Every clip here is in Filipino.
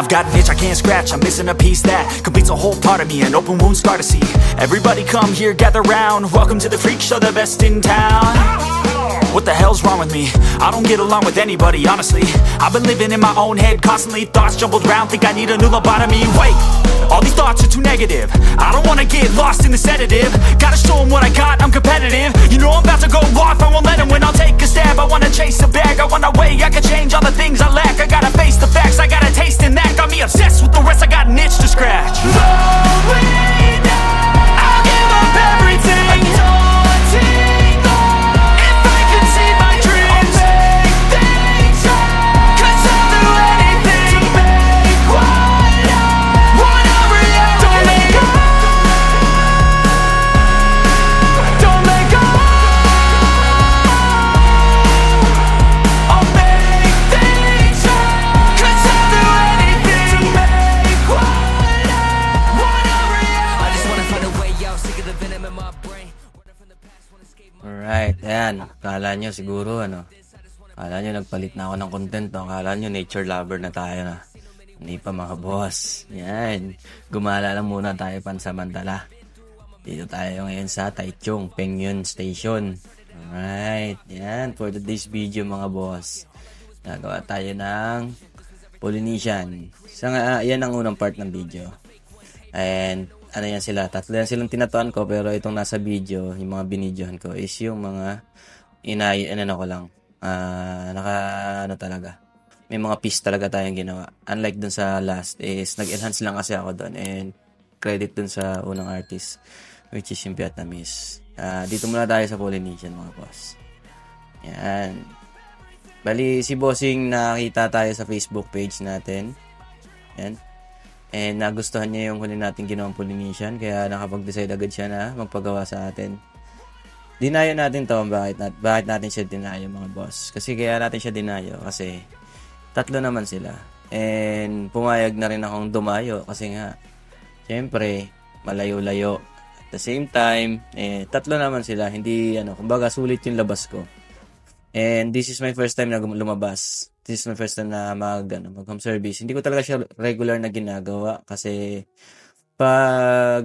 I've got an itch I can't scratch, I'm missing a piece that completes a whole part of me, an open wound scar to see. Everybody come here, gather round, welcome to the freak show, the best in town. What the hell's wrong with me? I don't get along with anybody, honestly. I've been living in my own head constantly, thoughts jumbled round, think I need a new lobotomy. Wait, all these thoughts are too negative, I don't wanna get lost in the sedative. Gotta show them what I got, I'm competitive. You know I'm about to go off, I won't let them win, I'll take a stab. I wanna chase a bag, I want a way I can change all the things I lack. I gotta face the facts, I got a taste in that. Got me obsessed with the rest, I got an itch to scratch. Slowing down, I'll give up everything. Alright, ayan. Kala nyo siguro, kala nyo nagpalit na ako ng content, no? Kala nyo nature lover na tayo na. Hindi pa mga boss. Yan. Gumala lang muna tayo pansamantala. Dito tayo ngayon sa Taichung Pengyun Station. Alright, yan. For today's video mga boss, nagawa tayo ng Polynesian. Yan ang unang part ng video. And ano yan sila, tatlo yan silang tinatuan ko, pero itong nasa video, yung mga binidyohan ko is yung mga talaga, may mga piece talaga tayong ginawa. Unlike dun sa last is nag-enhance lang kasi ako dun, and credit dun sa unang artist, which is yung Vietnamese. Dito muna tayo sa Polynesian mga boss. Yan. Bali si Bossing, nakita tayo sa Facebook page natin. Yan. And nagustuhan niya yung huli natin ginawang Polynesian, kaya nakapag-decide agad siya na magpagawa sa atin. Dinayo natin to, bakit natin siya dinayo mga boss? Kasi kaya natin siya dinayo kasi tatlo naman sila. And pumayag na rin akong dumayo kasi nga, syempre, malayo-layo. At the same time, tatlo naman sila, hindi, kumbaga sulit yung labas ko. And this is my first time na lumabas. This is my first time na mag-home service. Hindi ko talaga siya regular na ginagawa kasi pag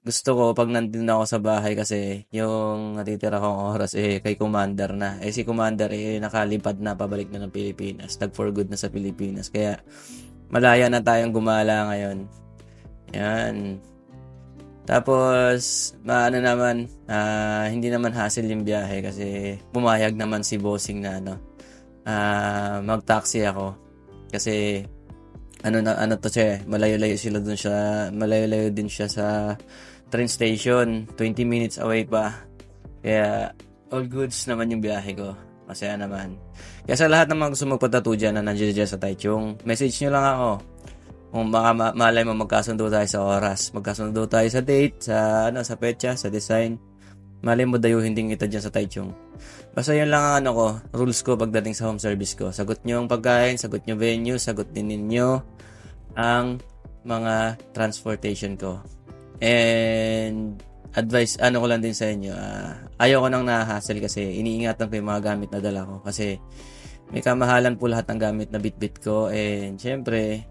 gusto ko, pag nandun ako sa bahay kasi yung natitira kong oras kay Commander na. Si Commander nakalipad na, pabalik na ng Pilipinas. Nag-for good na sa Pilipinas. Kaya malaya na tayong gumala ngayon. Yan. Tapos, hindi naman hassle yung biyahe kasi pumayag naman si Bossing na mag-taxi ako kasi malayo-layo din siya sa train station, 20 minutes away pa, kaya all goods naman yung biyahe ko, masaya naman. Kaya sa lahat ng mga gusto magpatattoo dyan na nandiyan dyan sa Taichung, message nyo lang ako kung baka malay mo magkasundo tayo sa oras, magkasundo tayo sa date, sa petsa, sa design. Malay mo dayuhin din kita dyan sa Taichung. Basta yun lang ang rules ko pagdating sa home service ko. Sagot nyo ang pagkain, sagot nyo venue, sagot din ninyo ang mga transportation ko. And advice, ko lang din sa inyo, ayaw ko nang nahassle kasi iniingatan ko yung mga gamit na dala ko. Kasi may kamahalan po lahat ng gamit na bit-bit ko. And syempre,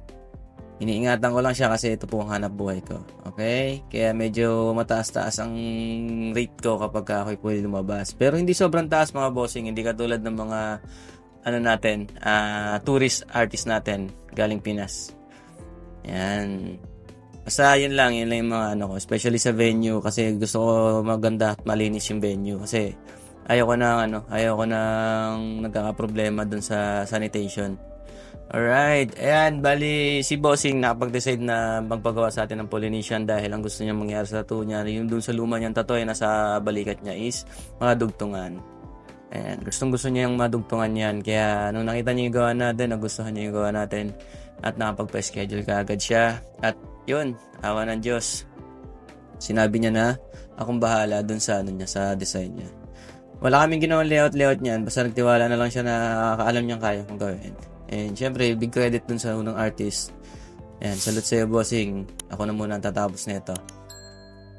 iniingatan ko lang siya kasi ito po ang hanap buhay ko. Okay? Kaya medyo mataas-taas ang rate ko kapag ako'y pwede lumabas. Pero hindi sobrang taas mga bossing. Hindi katulad ng mga tourist artist natin galing Pinas. Yan. Basta yun lang yung mga ko. Especially sa venue kasi gusto ko maganda at malinis yung venue. Kasi ayaw ko nang nagkakaproblema dun sa sanitation. Alright, ayan, bali si Bossing nakapag-decide na magpagawa sa atin ng Polynesian dahil ang gusto niya mangyari sa tattoo niya, yung dun sa luma niyang tattoo nasa balikat niya is mga dugtungan. Ayan, gusto niya yung madugtungan yan, kaya nung nakita niya yung gawa natin, nagustuhan niya yung gawa natin at nakapagpa-schedule ka agad siya. At yun, awa ng Diyos, sinabi niya na akong bahala dun sa sa design niya. Wala kaming ginawang layout niyan, basta nagtiwala na lang siya na alam niyang kaya kong gawin. And syempre, big credit dun sa unang artist. Ayan, salute sa'yo Bossing. Ako na muna ang tatapos nito.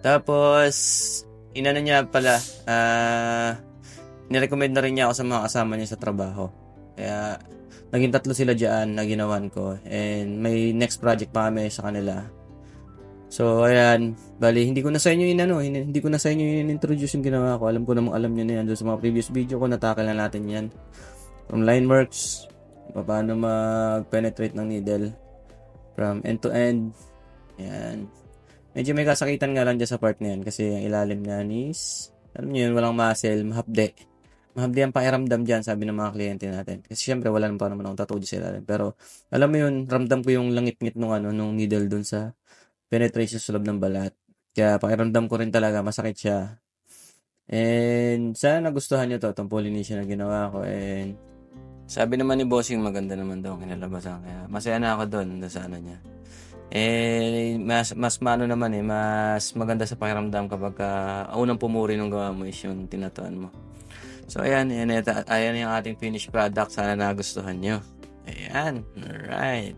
Tapos, inano niya pala, nirecommend na rin niya ako sa mga kasama niya sa trabaho. Kaya, naging 3 sila diyan na ginawan ko. And may next project pa kami sa kanila. So, ayan. Bali, hindi ko na sa inyo in-introduce yung ginawa ko. Alam ko namang alam nyo na yan. Doon sa mga previous video ko, natakal na natin yan. From line works, paano mag-penetrate ng needle. From end to end. Ayan. Medyo may kasakitan nga lang dyan sa part na yan. Kasi ang ilalim na is, alam nyo yun, walang muscle, mahapde. Mahapde ang pakiramdam dyan, sabi ng mga kliyente natin. Kasi syempre, wala naman pa naman akong tattoo dyan sa ilalim. Pero, alam mo yun, ramdam ko yung langit-ngit nung needle dun sa penetration sa loob ng balat. Kaya pakiramdam ko rin talaga, masakit siya. And sana nagustuhan nyo to, itong Polynesian na ginawa ko. And sabi naman ni Bossing, maganda naman daw ang kinalabasan. Kaya masaya na ako doon sa niya. Eh, mas naman mas maganda sa pakiramdam kapag unang pumuri nung gawa mo is yung tinatuan mo. So, ayan yung ating finished product. Sana nagustuhan nyo. Ayan, alright.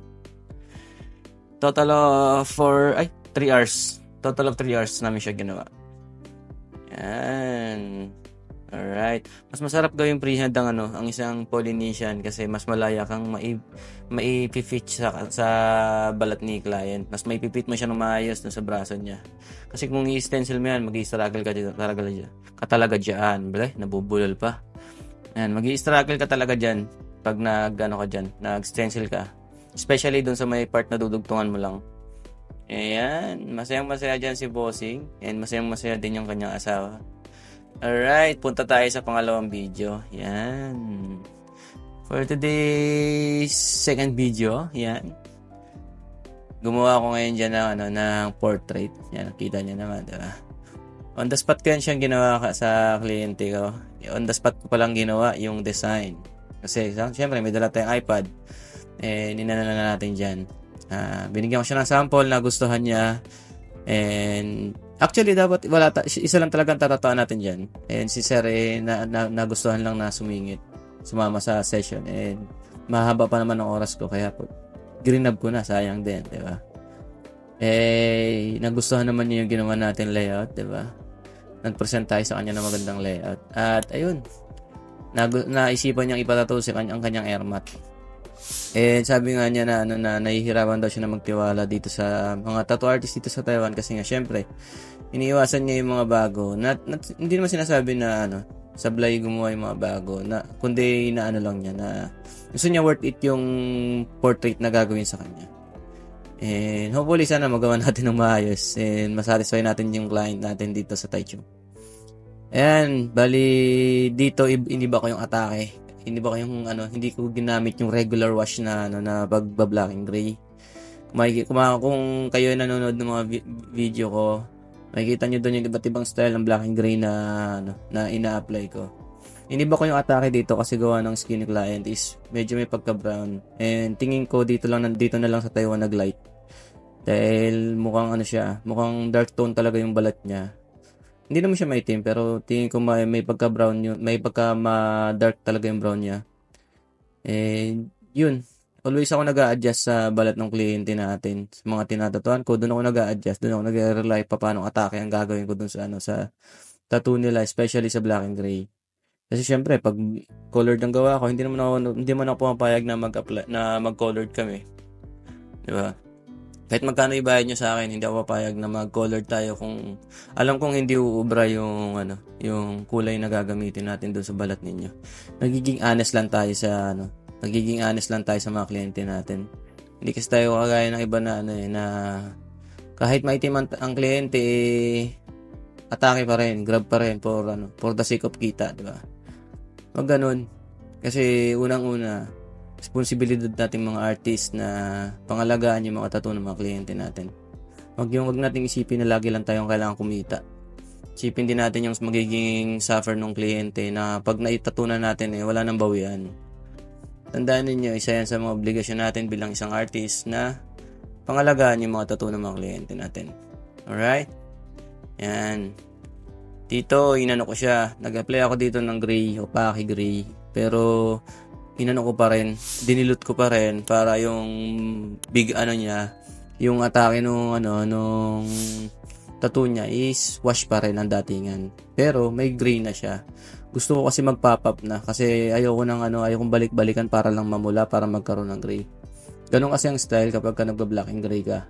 Total of 3 hours. Total of 3 hours namin siya ginawa. Yan. Alright. Mas masarap gawing freehand ang isang Polynesian kasi mas malaya kang maipifit sa balat ni client. Mas maipipit mo siya ng maayos sa braso niya. Kasi kung i-stencil mo yan, mag-i-struggle ka talaga dyan. Nabubulol pa. Yan, mag-i-struggle ka talaga dyan pag nag-stencil ka. Especially dun sa may part na dudugtungan mo lang. Ayan. Masayang-masaya dyan si Bossing. And masayang-masaya din yung kanyang asawa. Alright. Punta tayo sa pangalawang video. Yan. For today's second video. Yan. Gumawa ko ngayon dyan ng portrait. Yan. Nakita nyo naman. Diba? On the spot ko yan siyang ginawa sa kliyente ko. On the spot ko palang ginawa yung design. Kasi syempre may dala tayong iPad. Ninanala na natin dyan. Binigyan ko siya ng sample, nagustuhan niya. And actually, dapat isa lang talagang tatatuan natin dyan. And si Sir, nagustuhan lang na sumama sa session. And mahaba pa naman ang oras ko, kaya grinab ko na, sayang din, diba? Nagustuhan naman niya yung ginawa natin layout, diba? Nag-present tayo sa kanya ng magandang layout. At ayun, naisipan niyang ipatato ang kanyang airmat. Sabi nga niya na nahihirapan daw siya na magtiwala dito sa mga tattoo artist dito sa Taiwan kasi nga syempre iniiwasan niya yung mga bago. Hindi naman sinasabi na sablay gumawa yung mga bago, kundi lang niya na gusto niya worth it yung portrait na gagawin sa kanya. And hopefully sana magawa natin ng maayos and masatisfy natin yung client natin dito sa Taichung. Ayan, bali dito hindi ba ko yung atake? Hindi ba kayong hindi ko ginamit yung regular wash na pagba-blacking gray. Kung kayo ay nanonood ng mga video ko, makikita niyo doon yung iba't ibang style ng blacking gray na ina-apply ko. Hindi ba ko yung atake dito kasi gawa ng skin client is medyo may pagka-brown. And tingin ko dito na lang sa Taiwan nag-light. Dahil mukhang mukhang dark tone talaga yung balat niya. Hindi naman siya maitim pero tingin ko may pagka-brown yun, may pagka-dark talaga yung brown niya. Yun. Always ako nag-a-adjust sa balat ng kliyente natin. Sa mga tinatatuan ko, doon ako nag-a-adjust. Doon ako nag-rely pa paano atake ang gagawin ko doon sa tattoo nila, especially sa black and gray. Kasi syempre, pag colored ang gawa ko, hindi man ako pumapayag na mag-colored kami. Diba? Kahit magkano ibayad nyo sa akin, hindi ako papayag na mag-colored tayo kung alam kong hindi uubra yung kulay na gagamitin natin doon sa balat ninyo. Nagiging honest lang tayo sa mga kliyente natin. Hindi kasi tayo kagaya ng iba na kahit maitim ang kliyente, atake pa rin, grab pa rin for the sake of kita, di ba? Wag ganun. Kasi unang-una, responsibilidad nating mga artist na pangalagaan yung mga tattoo ng mga kliyente natin. Wag nating isipin na lagi lang tayong kailangan kumita. Isipin din natin yung magiging suffer ng kliyente na pag naitatunan natin wala nang bawian. Tandaan ninyo, isa yan sa mga obligasyon natin bilang isang artist na pangalagaan yung mga tattoo ng mga kliyente natin. Alright? Yan. Dito, inano ko siya. Nag-apply ako dito ng gray, opaque gray. Pero inano ko pa rin, dinilute ko pa rin para yung big niya, yung atake nung tattoo niya is wash pa rin ang datingan. Pero may gray na siya. Gusto ko kasi mag-pop up na kasi ayokong balik-balikan para lang mamula para magkaroon ng gray. Ganun kasi ang style kapag ka nagba-black and gray ka.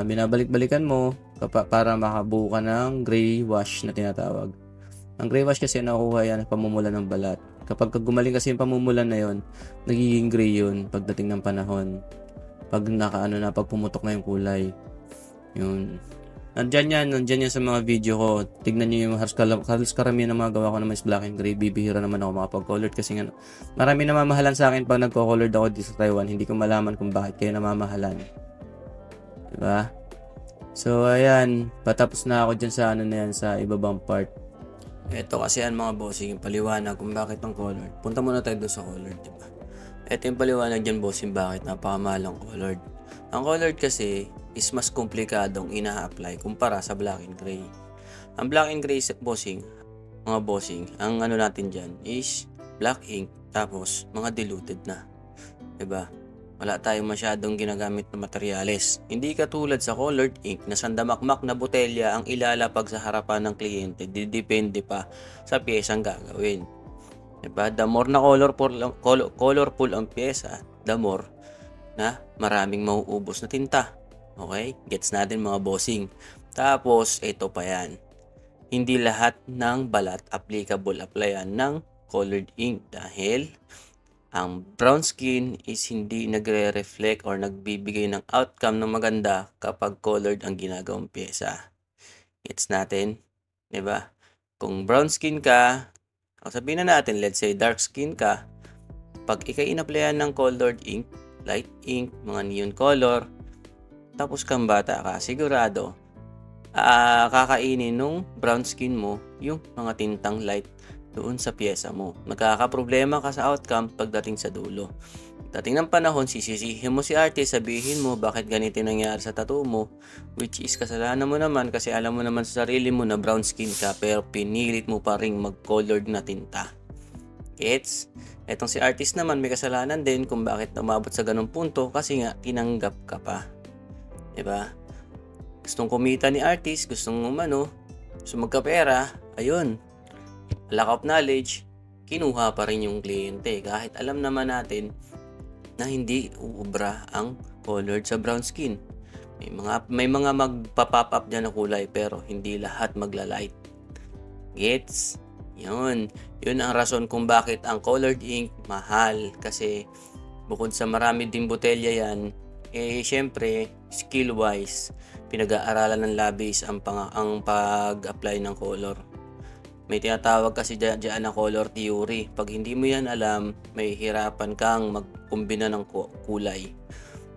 Binabalik-balikan mo para makabuo ka ng gray wash na tinatawag. Ang gray wash kasi nakukuha yan pamumula ng balat. Kapag gumaling kasi yung pamumulan na yon, nagiging gray yun pagdating ng panahon. Pag pag pumutok na yung kulay. Yun. Nandyan yan sa mga video ko. Tignan nyo yung halos karamihan ng mga gawa ko na mas black and gray. Bibihira naman ako makapag-colored kasi nga marami namamahalan sa akin pag nagko-colored ako dito sa Taiwan. Hindi ko malaman kung bakit kayo namamahalan. Diba? So, ayan. Patapos na ako dyan sa sa ibabang part. Ito kasi yan mga bossing, yung paliwanag kung bakit ang colored. Punta muna tayo doon sa colored, diba? Ito yung paliwanag dyan bossing bakit napakamahal ang colored. Ang colored kasi is mas komplikadong ina-apply kumpara sa black and gray. Ang black and gray bossing, mga bossing, ang natin dyan is black ink tapos mga diluted na. Diba? Wala tayong masyadong ginagamit na materyales. Hindi katulad sa colored ink na sandamakmak na botelya ang ilalapag sa harapan ng kliyente. Depende pa sa piyesang gagawin. Diba? The more na colorful ang pyesa, the more na maraming mauubos na tinta. Okay? Gets natin mga bossing. Tapos, ito pa yan. Hindi lahat ng balat applicable applyan ng colored ink dahil ang brown skin is hindi nagre-reflect or nagbibigay ng outcome na maganda kapag colored ang ginagawang pyesa. Gets natin? Diba? Kung brown skin ka, o sabihin na natin, let's say dark skin ka, pag ika-in-applyan ng colored ink, light ink, mga neon color, tapos kang bata ka, sigurado, kakainin nung brown skin mo yung mga tintang light doon sa pyesa mo. Magkakaproblema ka sa outcome pagdating sa dulo. Dating ng panahon, sisisihin mo si artist, sabihin mo bakit ganito nangyari sa tattoo mo, which is kasalanan mo naman kasi alam mo naman sa sarili mo na brown skin ka pero pinilit mo pa rin mag-colored na tinta. Gets? Etong si artist naman may kasalanan din kung bakit umabot sa ganung punto kasi nga tinanggap ka pa. Diba? Gustong kumita ni artist, gusto magkapera, ayun. Lack of knowledge, kinuha pa rin yung kliyente kahit alam naman natin na hindi uubra ang colored sa brown skin. May mga magpa-pop up dyan na kulay pero hindi lahat magla-light. Gets? Yun ang rason kung bakit ang colored ink mahal kasi bukod sa marami ding botelya yan, syempre skill wise pinag-aaralan ng labis ang pag-apply ng color. May tinatawag kasi dyan na color theory. Pag hindi mo yan alam, may hirapan kang magkumbina ng kulay.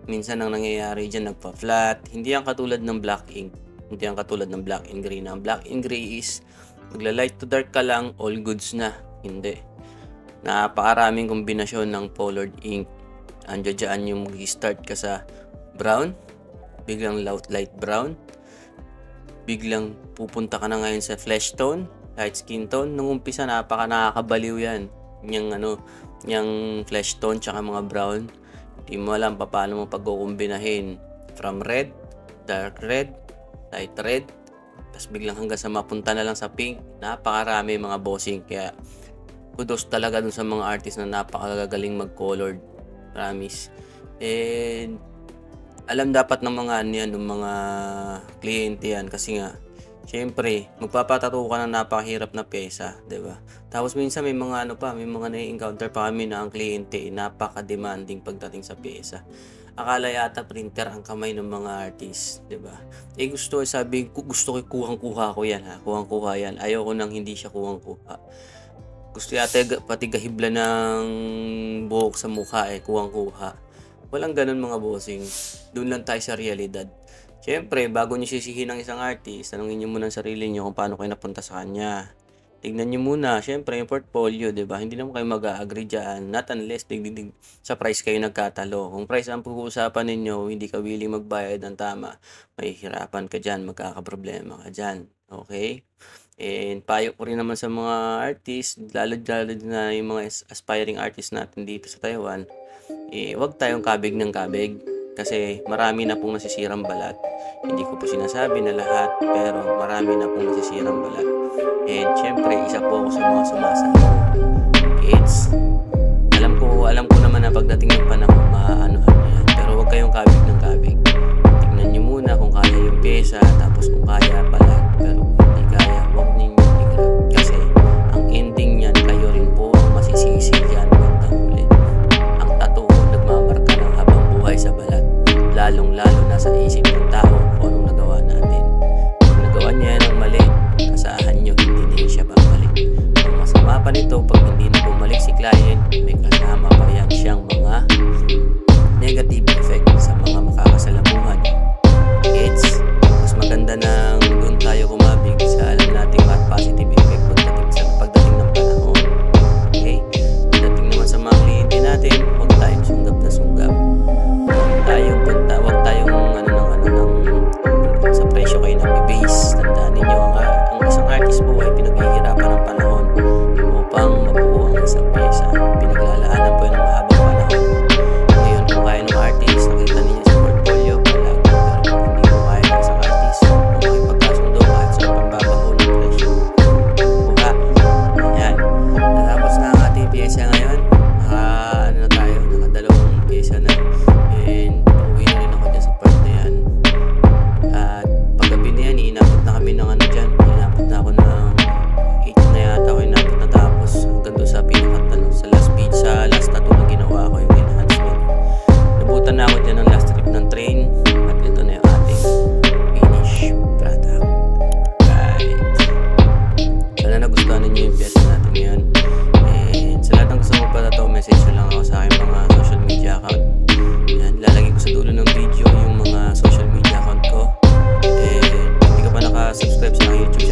Minsan ang nangyayari dyan, nagpa-flat. Hindi yan katulad ng black ink. Hindi yan katulad ng black and gray. Ang black and gray is magla-light to dark ka lang, all goods na. Hindi. Napakaraming kombinasyon ng colored ink. Andiyan yung mag-start ka sa brown, biglang light brown, biglang pupunta ka na ngayon sa flesh tone, light skin tone. Nung umpisa nakakabaliw yan. Yung flesh tone tsaka mga brown. Hindi mo alam paano mo pagkukumbinahin. From red, dark red, light red, tapos biglang hanggang sa mapunta na lang sa pink. Napakarami mga bossing. Kaya kudos talaga dun sa mga artist na napakagagaling mag-colored. Promise. And alam dapat ng mga ng mga kliyente yan kasi nga syempre, magpapatato ka ng napakahirap na pyesa, 'di ba? Tapos minsan may mga nai-encounter pa kami na ang kliyente napaka-demanding pagdating sa pyesa. Akala yata printer ang kamay ng mga artist, 'di ba? Gusto ko kuhang-kuha ko 'yan, ha. Kuhang-kuha 'yan. Ayoko nang hindi siya kuhang-kuha. Gusto yata pati gahibla ng buhok sa mukha kuhang-kuha. Walang ganun mga bossing. Doon lang tayo sa realidad. Siyempre, bago nyo sisihin ng isang artist, tanungin nyo muna ang sarili nyo kung paano kayo napunta sa kanya. Tignan nyo muna, siyempre, yung portfolio, diba? Hindi naman kayo mag-agree dyan, not unless sa price kayo nagkatalo. Kung price ang pag-uusapan ninyo, hindi ka willing magbayad ng tama, mahihirapan ka dyan, magkakaproblema ka dyan. Okay? And payo ko rin naman sa mga artist, lalo na yung mga aspiring artist natin dito sa Taiwan, huwag tayong kabig ng kabig. kasi marami na pong nasisirang balat. Hindi ko po sinasabi na lahat, pero marami na pong nasisirang balat. And syempre, isa po ako sa mga sumasama. Kids, alam ko naman na pagdating ng panahon, maaanuhan yan. Pero huwag kayong kabig ng kabig. Tingnan nyo muna kung kaya yung pyesa, tapos kung kaya balat. Pero kung hindi kaya, huwag ninyong igrab. Kasi ang ending niyan, kayo rin po ang masisisi dyan bandang huli. Ang tattoo nagmamarka ng habang buhay sa balat. Lalong-lalo na sa isip ng tao kung anong nagawa natin. Pag nagawa niya ng mali, asahan nyo, hindi din siya babalik. Ang masama pa nito, pag hindi na bumalik si client, may kasama pa yan siyang mga negative effect sa mga makakasalamuhan. Kids, mas maganda nang doon tayo kumabig sa alam nating positive effect pagdating ng panahon. Okay? Pagdating naman sa mga kliyente natin, huwag tayong sunggab na sunggab. Huwag tayong sa presyo kayo nag-base. Tandaan ninyo, ang isang artist po ay pinaghihirapan ng panahon upang mabuo ang isang pyesa. Pinaglalaanan po yan ng mahabang panahon. Ngayon, kung kaya ng artist, nakita ninyo sa portfolio, palag. Pero kung hindi ko kaya ng isang artist, kung may pagkasundo kahit sa pambabaho ng presyo. Kuha. Ayan. Natapos na ang ating pyesa ngayon. Nakadalawang pyesa na. And pauwi na rin ako dyan sa part na yan. At paggabi na yan, iinapot na kami ng dyan. Iinapot na ako ng 8 na yata ako inapot na tapos hanggang doon sa pinakatalo. Sa last tattoo na ginawa ko yung enhancement. Nabutan na ako dyan ng last trip ng train. At ito na yung ating finish product. Right. Sana nagustuhan ninyo yung pyesa natin ngayon. And sa lahat ng gusto mo pa ito, message lang ako sa aking mga social media account. Yan, lalagay ko sa dulo ng video yung mga social media account ko. And kung hindi ka pa nakasubscribe sa aking YouTube